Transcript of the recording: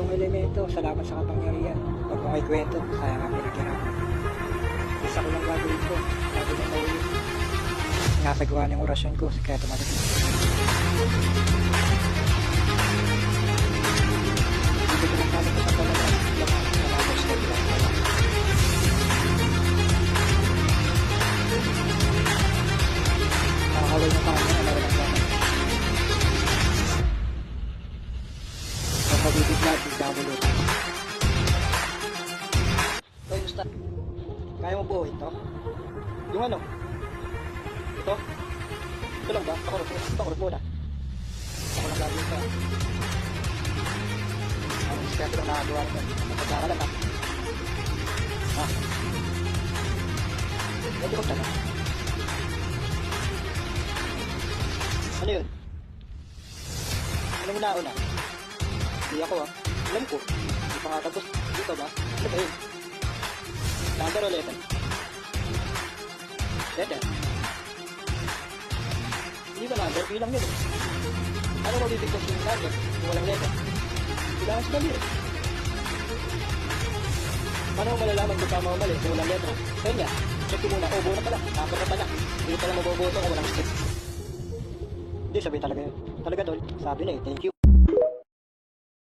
Tatlong elemento, salamat sa kapangyarihan. Huwag mong ikwento, sayang ang pinaghirapan. Isa ko lang gagawin ko, bago na maulit. Sinasagawa ng orasyon ko, sikreto madating. Hindi ko lang kami sa palaman, laman, nalabos na ilang pala. Nakakawal na kami na nawalan naman. Ang mabibigla, bigla. Oy, Ustad. Kaya mo buuin to? Yung ano? Ito? Ito lang ba? Pakurot muna. Ako lang gagawin ka. Ang iskento lang nakagawa rin. Napagkakalan ha. Ha? Pwede ko taga. Ano yun? Ano mo nauna? Hindi ako ha. Alam ko. Hindi pa nga tapos. Dito ba? Ano ba yun? Lander o letter? Letter? Hindi ba lander? Bilang yun eh. Ano mabibigtas yung lander kung walang letter? Kailangan sa dali eh. Paano mo malalaman kung tama o mali kung walang letter? Kaya nga, check ko muna. Oh, buo na pala. Nakapot na pala. Hindi pala maboboto kung walang step. Hindi, sabi talaga yun. Talaga tol. Sabi na eh. Thank you.